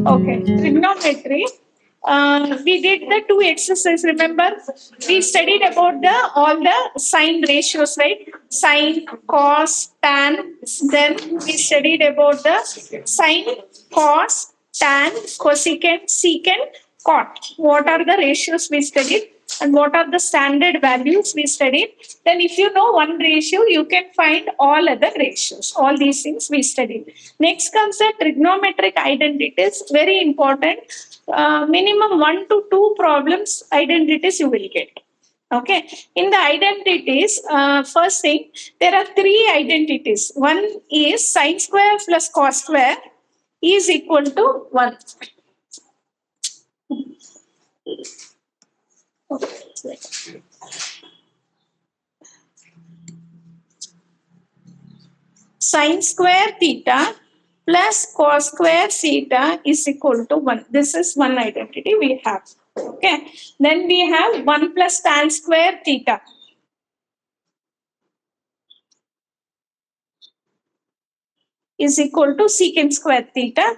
Okay, trigonometry. We did the two exercises. Remember, we studied about the all the sine ratios, right? Sine, cos, tan. Then we studied about the sine, cos, tan, cosecant, secant, cot. What are the ratios we studied? And what are the standard values we studied? Then if you know one ratio, you can find all other ratios. All these things we studied. Next comes the trigonometric identities, very important. Minimum 1 to 2 problems identities you will get. Okay, in the identities, first thing, there are three identities. One is sine square plus cos square is equal to 1. Okay. Sine square theta plus cos square theta is equal to 1. This is one identity we have. Okay. Then we have 1 plus tan square theta. Is equal to secant square theta.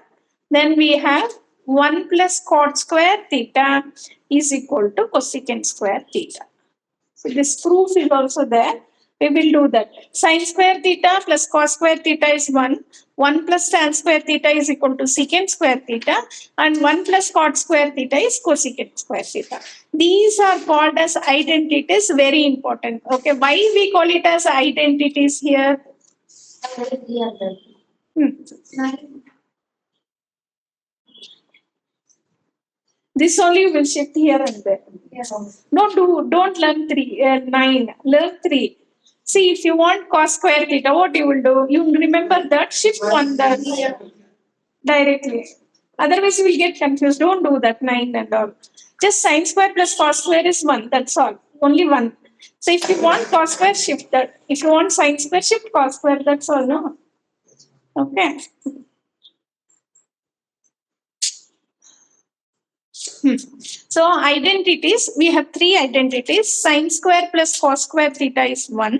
Then we have 1 plus cot square theta is equal to cosecant square theta. So this proof is also there. We will do that. Sine square theta plus cos square theta is 1. 1 plus tan square theta is equal to secant square theta. And 1 plus cot square theta is cosecant square theta. These are called as identities. Very important. Okay. Why we call it as identities here? This only will shift here and there. Don't learn 9. Learn 3. See, if you want cos square theta, what you will do? You remember that, shift one directly. Otherwise, you will get confused. Don't do that 9 and all. Just sine square plus cos square is 1. That's all. Only 1. So if you want cos square, shift that. If you want sine square, shift cos square. That's all. No. Okay. So identities, we have three identities. Sine square plus cos square theta is 1.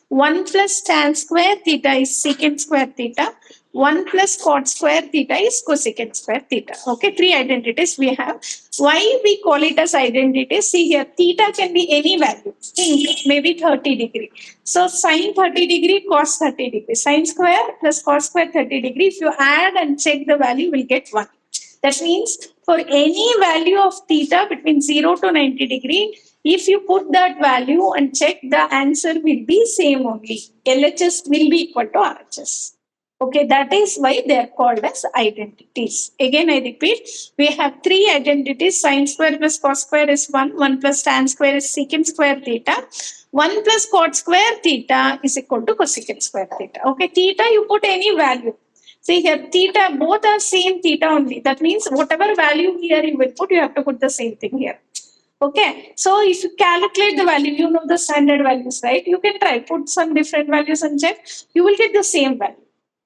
1 plus tan square theta is secant square theta. 1 plus cot square theta is cosecant square theta. Okay, three identities we have. Why we call it as identities? See here, theta can be any value. Maybe 30 degree. So sine 30 degree, cos 30 degree. Sine square plus cos square 30 degree. If you add and check the value, we'll get 1. That means for any value of theta between 0 to 90 degree, if you put that value and check, the answer will be same only. LHS will be equal to RHS. Okay, that is why they are called as identities. Again, I repeat, we have three identities. Sine square plus cos square is 1. 1 plus tan square is secant square theta. 1 plus cot square theta is equal to cosecant square theta. Okay, theta you put any value. See here, theta, both are same theta only. That means whatever value here you will put, you have to put the same thing here. Okay. So if you calculate the value, you know the standard values, right? You can try, put some different values and check. You will get the same value.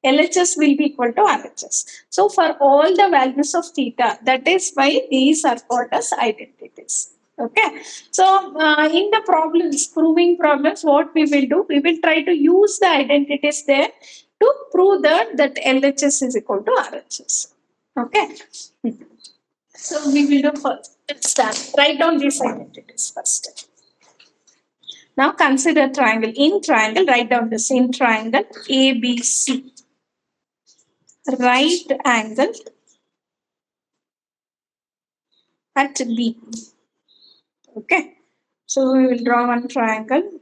LHS will be equal to RHS. So for all the values of theta, that is why these are called as identities. Okay. So in the problems, proving problems, what we will do, we will try to use the identities there to prove that LHS is equal to RHS. Okay. So we will do first. Let's start. Write down these identities first. Now consider triangle. In triangle, write down the same triangle ABC. Right angle at B. Okay. So we will draw one triangle.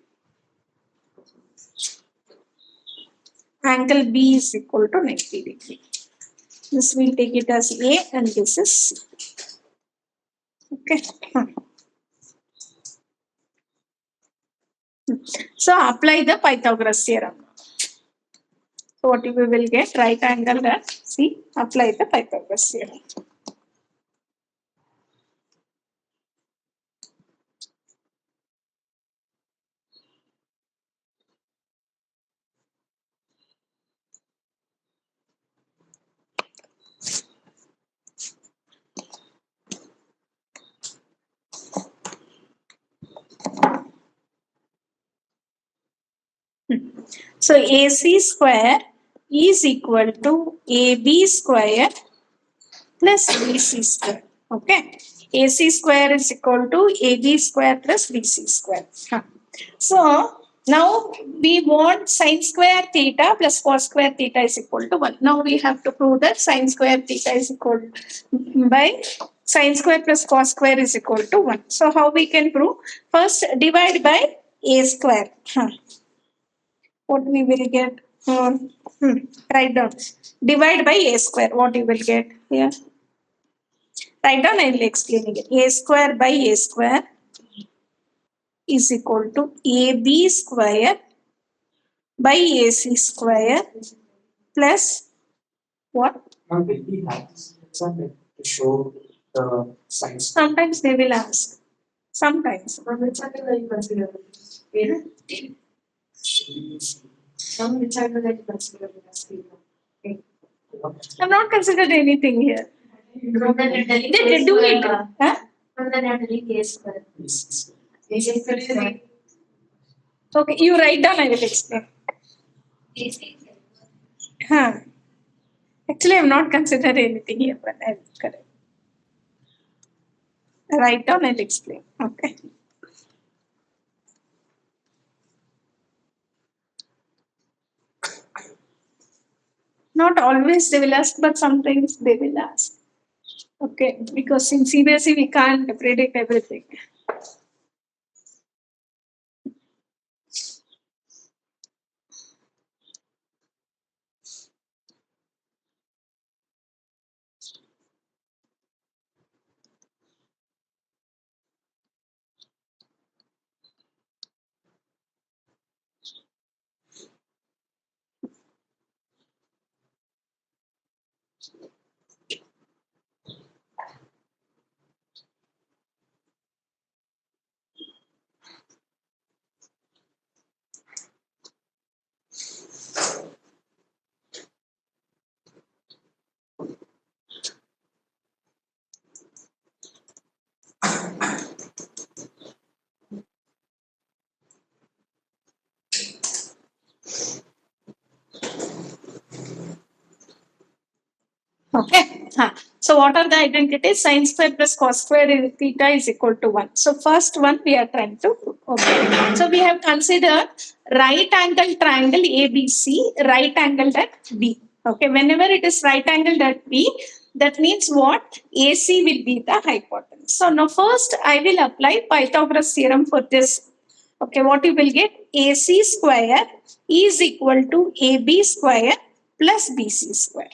Angle B is equal to 90 degree. This we take it as A and this is C. Okay. So apply the Pythagoras theorem. So what we will get? Right angle at C. Apply the Pythagoras theorem. So AC square is equal to AB square plus BC square. Okay. AC square is equal to AB square plus BC square. Huh. So now we want sine square theta plus cos square theta is equal to 1. Now we have to prove that sine square theta is equal by sine square plus cos square is equal to 1. So how we can prove? First divide by a square. Huh. What we will get? Write down. Divide by a square. What you will get here? Write down. I will explain again. A square by a square is equal to AB square by AC square plus what? Now, will we have this example to show the science? Sometimes they will ask. Sometimes. From which angle are you considering? Yeah. From which angle are you considering as theta? I'm not considered anything here. From the Natalie They do it. Huh? From the Natalie case square. Okay, you write down, I will explain. Huh. Actually, I'm not considered anything here, but I'll correct. Write down, I'll explain. Okay. Not always they will ask, but sometimes they will ask. Okay, because in CBSE we can't predict everything. Okay. So what are the identities? Sine square plus cos square in theta is equal to 1. So first one we are trying to prove. Okay. So we have considered right angle triangle ABC, right angled at B. Okay. Whenever it is right angled at B, that means what? AC will be the hypotenuse. So now first I will apply Pythagoras theorem for this. Okay. What you will get? AC square is equal to AB square plus BC square.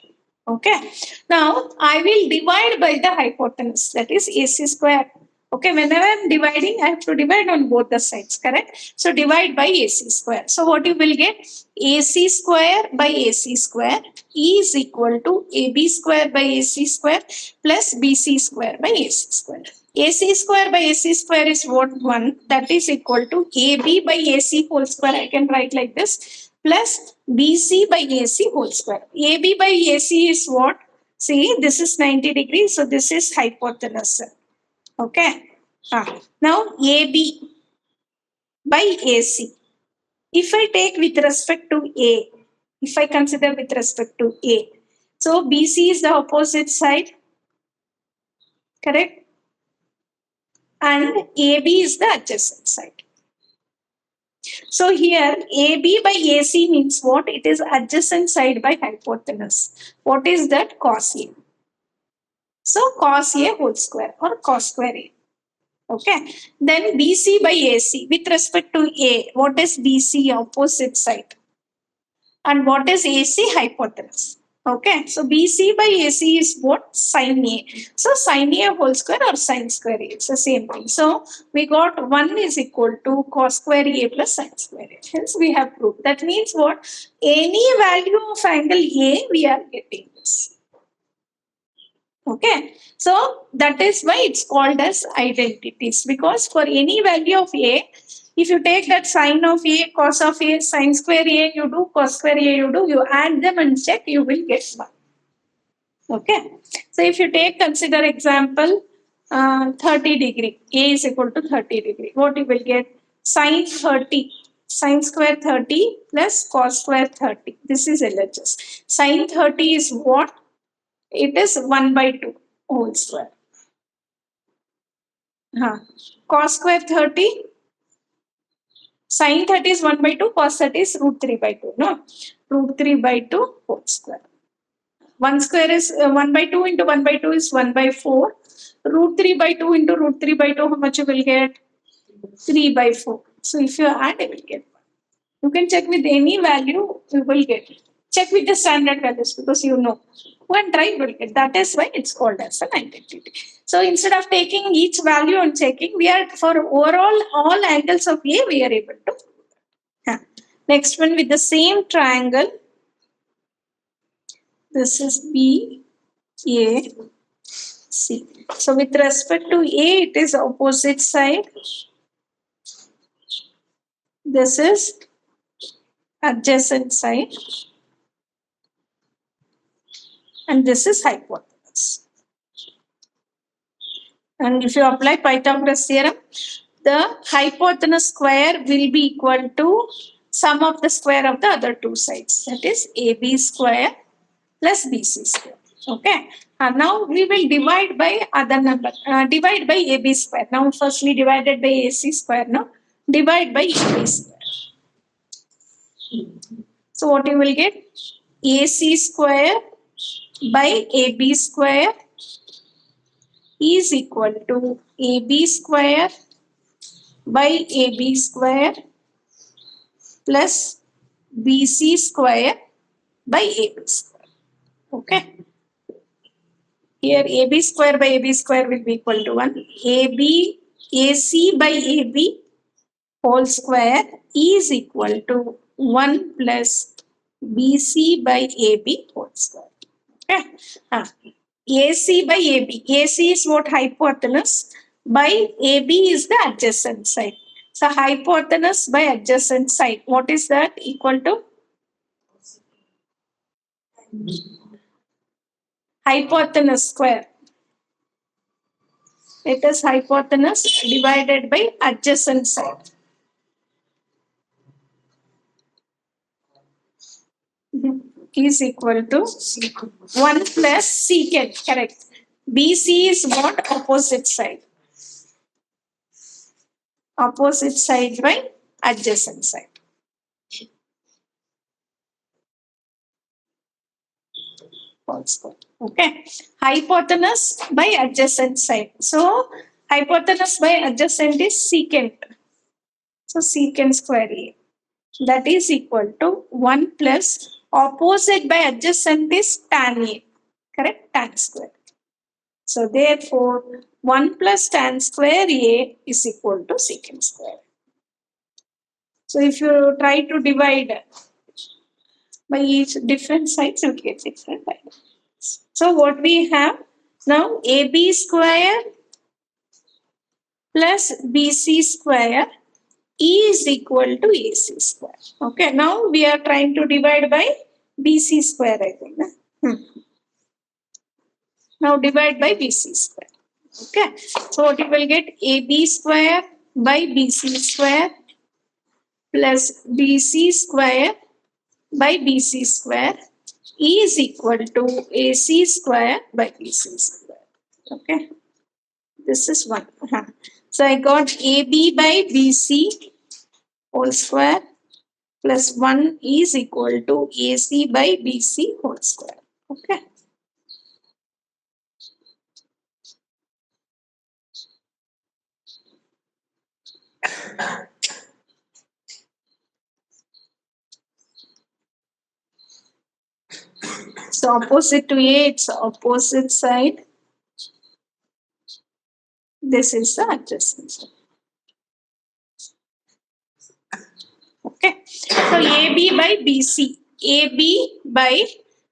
Okay. Now I will divide by the hypotenuse, that is AC square. Okay. Whenever I'm dividing, I have to divide on both the sides, correct? So divide by AC square. So what you will get? AC square by AC square is equal to AB square by AC square plus BC square by AC square. AC square by AC square is what? 1. That is equal to AB by AC whole square. I can write like this, plus BC by AC whole square. AB by AC is what? See, this is 90 degrees. So this is hypotenuse. Okay. Now AB by AC. If I take with respect to A, if I consider with respect to A, so BC is the opposite side, correct? And AB is the adjacent side. So here AB by AC means what? It is adjacent side by hypotenuse. What is that? Cos A. So cos A whole square or cos square A. Okay. Then BC by AC with respect to A. What is BC? Opposite side. And what is AC? Hypotenuse. Okay. So BC by AC is what? Sin A. So sin A whole square or sin square A. It's the same thing. So we got 1 is equal to cos square A plus sin square A. Hence we have proved. That means what? Any value of angle A, we are getting this. Okay. So that is why it's called as identities, because for any value of A, if you take that sine of A, cos of A, sine square A, you do, cos square A, you do, you add them and check, you will get 1. Okay. So if you take, consider example, 30 degree, A is equal to 30 degree. What you will get? Sine 30, sine square 30 plus cos square 30. This is LHS. Sine 30 is what? It is 1 by 2 whole square. Cos square 30. Sin 30 is 1 by 2. Cos 30 is root 3 by 2. No. Root 3 by 2 whole square. 1 square is 1 by 2 into 1 by 2 is 1 by 4. Root 3 by 2 into root 3 by 2, how much you will get? 3 by 4. So if you add, you will get 1. You can check with any value, you will get it. Check with the standard values because you know. One try, you will get. That is why it's called as an identity. So instead of taking each value and checking, we are for overall all angles of A, we are able to. Next one with the same triangle. This is B, A, C. So with respect to A, it is opposite side. This is adjacent side. And this is hypotenuse. And if you apply Pythagoras theorem, the hypotenuse square will be equal to sum of the square of the other two sides. That is AB square plus BC square. Okay. And now we will divide by other number. Divide by AB square. Now firstly divided by AC square. Now divide by AB square. So what you will get? AC square by AB square is equal to AB square by AB square plus BC square by AB square. Okay. Here AB square by AB square will be equal to 1. AC by AB whole square is equal to 1 plus BC by AB whole square. Okay. AC by AB. AC is what? Hypotenuse. By AB is the adjacent side. So hypotenuse by adjacent side. What is that? Equal to? Hypotenuse square. It is hypotenuse divided by adjacent side. Is equal to 1 plus secant. Correct. BC is what? Opposite side. Opposite side by adjacent side. Okay. Hypotenuse by adjacent side. So hypotenuse by adjacent is secant. So secant square A. That is equal to 1 plus opposite by adjacent is tan A. Correct? Tan square. So therefore 1 plus tan square A is equal to secant square. So if you try to divide by each different sides, you get different values. So what we have now, AB square plus BC square is equal to AC square. Okay, now we are trying to divide by BC square, I think. Now divide by BC square. Okay, so what you will get? AB square by BC square plus BC square by BC square is equal to AC square by BC square. Okay, this is 1. So I got AB by BC whole square plus 1 is equal to AC by BC whole square. Okay. So opposite to A, it's opposite side. This is the adjacent side. Okay. So AB by BC. AB by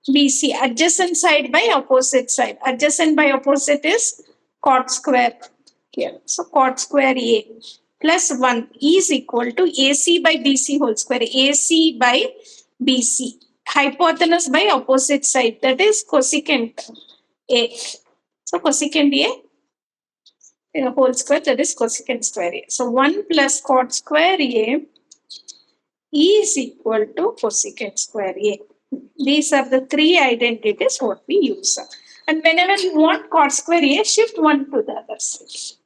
BC. Adjacent side by opposite side. Adjacent by opposite is cot square here. So cot square A plus 1 is equal to AC by BC whole square. AC by BC. Hypotenuse by opposite side. That is cosecant A. So cosecant A whole square, that is cosecant square A. So 1 plus cot square A is equal to cosecant square A. These are the three identities what we use. And whenever you want cos square A, shift 1 to the other side.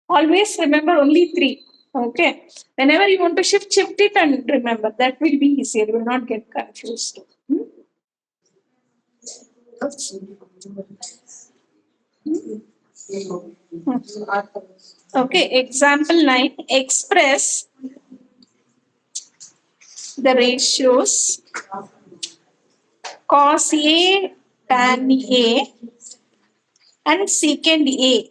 Always remember only 3. Okay. Whenever you want to shift it and remember. That will be easier. You will not get confused. Hmm? Okay. Example 9. Express the ratios cos A, tan A, and secant A.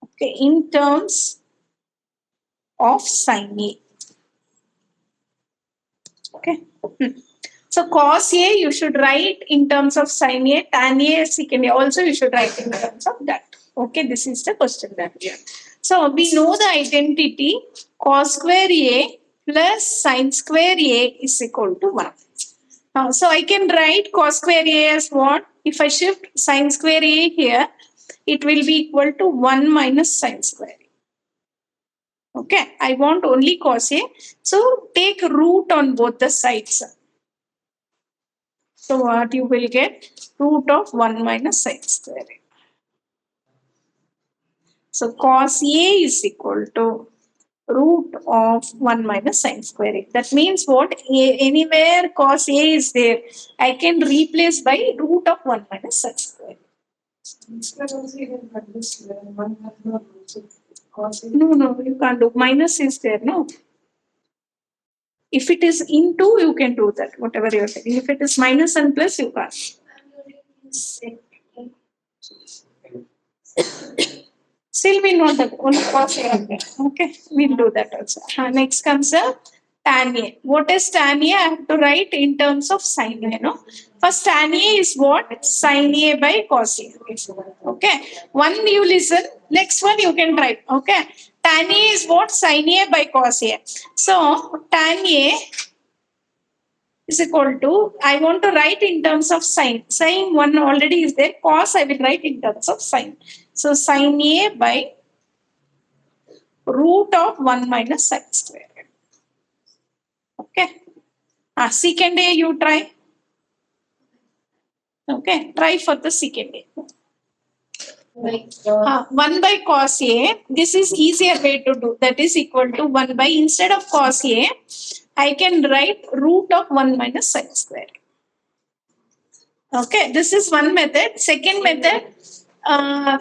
Okay. In terms of sin A. Okay. So cos A you should write in terms of sin A, tan A, secant A. Also you should write in terms of that. Okay, this is the question that we have. So we know the identity cos square A plus sin square A is equal to 1. So I can write cos square A as what? If I shift sin square A here, it will be equal to 1 minus sin square A. Okay, I want only cos A. So take root on both the sides. So what you will get? Root of 1 minus sin square A. So cos A is equal to root of 1 minus sin square A. That means what? Anywhere cos A is there, I can replace by root of 1 minus sin square A. No, you can't do. Minus is there, no? If it is into, you can do that, whatever you're saying. If it is minus and plus, you can't. Still, we know that only cos A. Okay, we'll do that also. Next comes a tan A. What is tan A? I have to write in terms of sin A. No? First, tan A is what? Sin A by cos A. Okay. One you listen. Next one you can write. Okay. Tan A is what? Sin A by cos A. So, tan A is equal to, I want to write in terms of sin. Sin 1 already is there. Cos I will write in terms of sin. So sin A by root of 1 minus sin square. Okay. Secant A you try. Okay. Try for the secant A. 1 by cos A. This is easier way to do. That is equal to 1 by, instead of cos A, I can write root of 1 minus sin square. Okay, this is one method. Second method,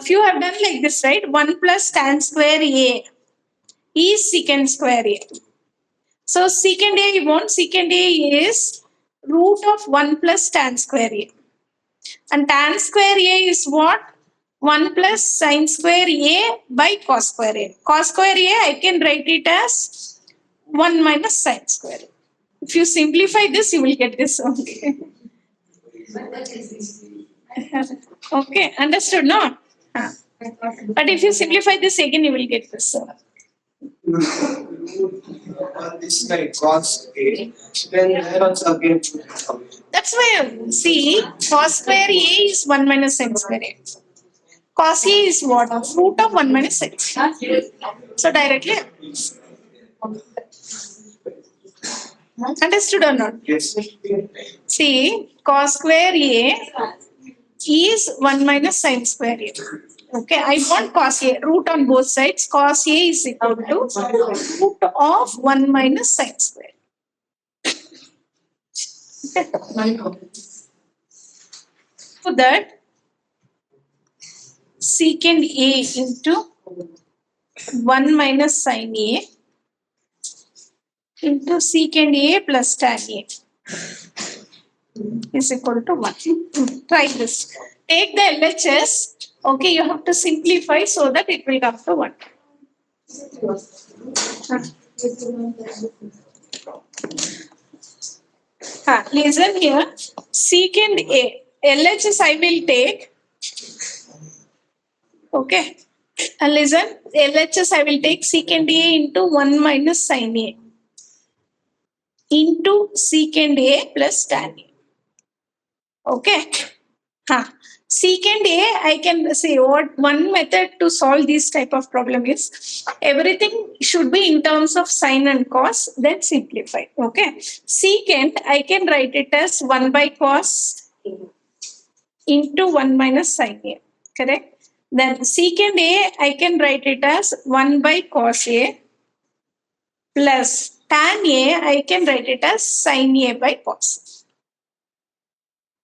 few have done like this, right? 1 plus tan square A is secant square A. So secant A, you want secant A is root of 1 plus tan square A. And tan square A is what? 1 plus sin square A by cos square A. Cos square A, I can write it as 1 minus sin square A. If you simplify this, you will get this only. Okay, understood, no? But if you simplify this again, you will get this. This like cos A, then there also again. That's why, see, cos square A is 1 minus sin square A. Cos A is what? Root of 1 minus sin. So directly. Understood or not? Yes. See, cos square A is 1 minus sin square A. Okay, I want cos A, root on both sides. Cos A is equal to root of 1 minus sin square. So that secant A into 1 minus sin A into secant A plus tan A is equal to 1. Try this. Take the LHS. Okay, you have to simplify so that it will come to 1. Listen here. Secant A. LHS I will take. Okay. And listen. LHS I will take secant A into 1 minus sin A into secant A plus tan A. Okay. Secant A, I can say what one method to solve this type of problem is everything should be in terms of sin and cos, then simplify. Okay. Secant, I can write it as 1 by cos into 1 minus sin A. Correct? Then secant A, I can write it as 1 by cos A plus tan A, I can write it as sin A by cos.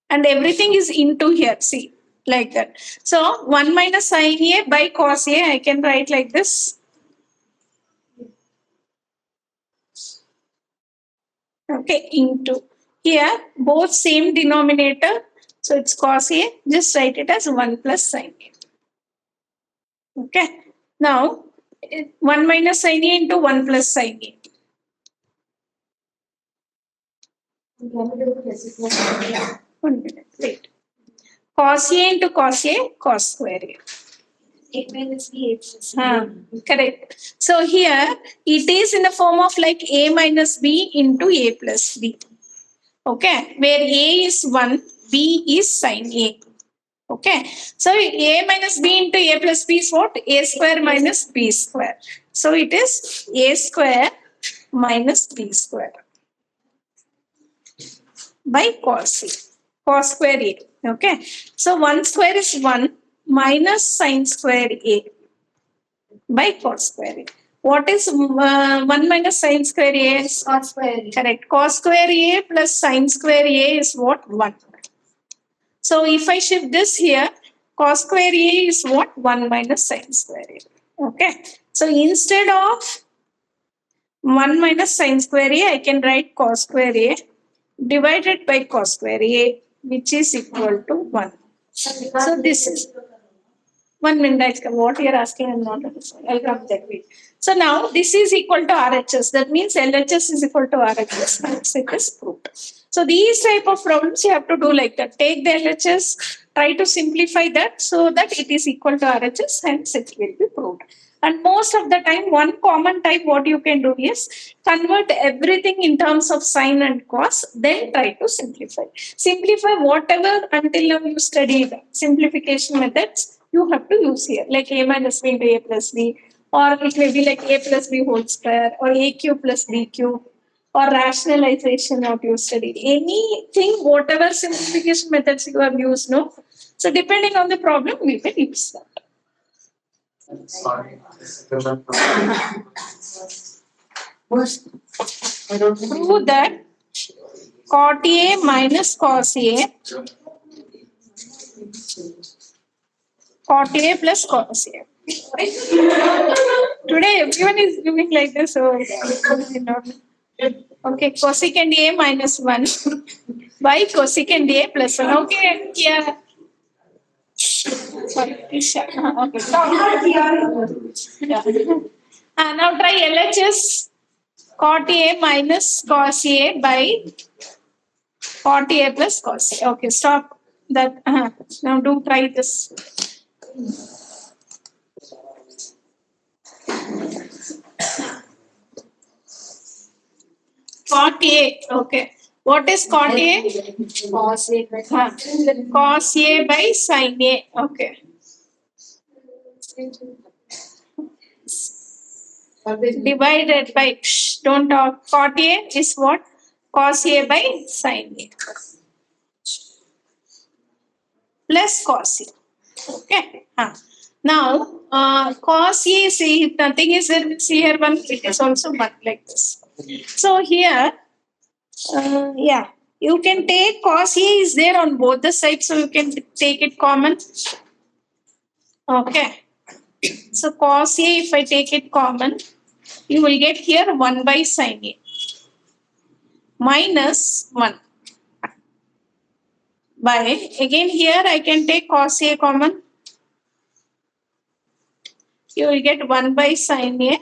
And everything is into here, see, like that. So 1 minus sin A by cos A, I can write like this. Okay, into here, both same denominator. So it's cos A, just write it as 1 plus sin A. Okay, now 1 minus sin A into 1 plus sin A. One minute, wait. Cos A into cos A, cos square A. A minus B, A plus B. Correct. So here it is in the form of like A minus B into A plus B. Okay, where A is 1, B is sin A. Okay, so A minus B into A plus B is what? A square minus B square. So it is A square minus B square by cos A, cos square A. Okay, so 1 square is 1 minus sin square A by cos square A. What is 1 minus sin square A? Cos square A. Correct. Cos square A plus sin square A is what? 1. So if I shift this here, cos square A is what? 1 minus sin square A. Okay. So instead of 1 minus sin square A, I can write cos square A divided by cos square A, which is equal to 1. So this is 1 minute. What you are asking, I'm not understanding. I'll come that way. So now this is equal to RHS. That means LHS is equal to RHS. Hence it is proved. So these type of problems you have to do like that. Take the LHS, try to simplify that so that it is equal to RHS. Hence it will be proved. And most of the time, one common type what you can do is convert everything in terms of sine and cos, then try to simplify. Simplify whatever until now you studied simplification methods, you have to use here, like A minus B into A plus B, or it may be like A plus B whole square, or A cube plus B cube, or rationalization what you studied. Anything, whatever simplification methods you have used, no? So depending on the problem, we will use that. Sorry. Prove that cot A minus cos A, cot A plus cos A. Today everyone is doing like this, so okay, cosecant A minus 1 by cosecant A plus 1. Okay, yeah. Sorry, Isha. Okay. Yeah. Now try LHS. Cot A minus cos A by cot A plus cos A. Okay, stop that. Now do try this. Cot A. Okay. What is cot A? Cos A by Cos A by sin A. Okay. Divided by, don't talk. Cot A is what? Cos A by sin A. Plus cos A. Okay. Now, cos A, see, nothing is there. See here, one, it is also one like this. So here, yeah, you can take cos A is there on both the sides, so you can take it common. Okay. So cos A, if I take it common, you will get here 1 by sin A minus 1 by, again here I can take cos A common. You will get 1 by sin A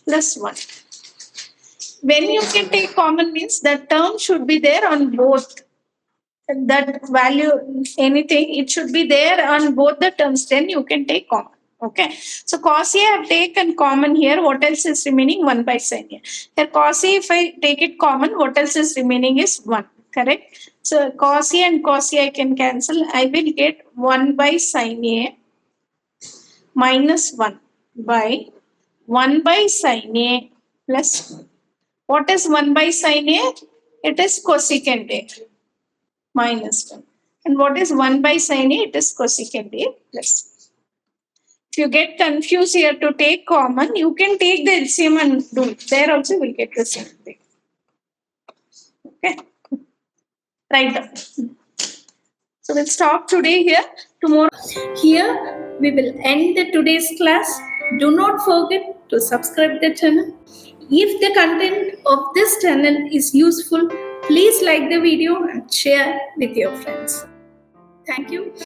plus 1. When you can take common means that term should be there on both. That value, anything, it should be there on both the terms, then you can take common. Okay. So cos A I have taken common here. What else is remaining? 1 by sin A. Here cos A, if I take it common, what else is remaining is 1. Correct. So cos A and cos A I can cancel. I will get 1 by sin A minus 1 by 1 by sin A plus 1. What is 1 by sin A? It is cosecant A minus 1. And what is 1 by sin A? It is cosecant A plus. If you get confused here to take common, you can take the LCM and do it. There also you will get the same thing. Okay. Right down. So we'll stop today here. Tomorrow. Here we will end the today's class. Do not forget to subscribe the channel. If the content of this channel is useful, please like the video and share with your friends. Thank you.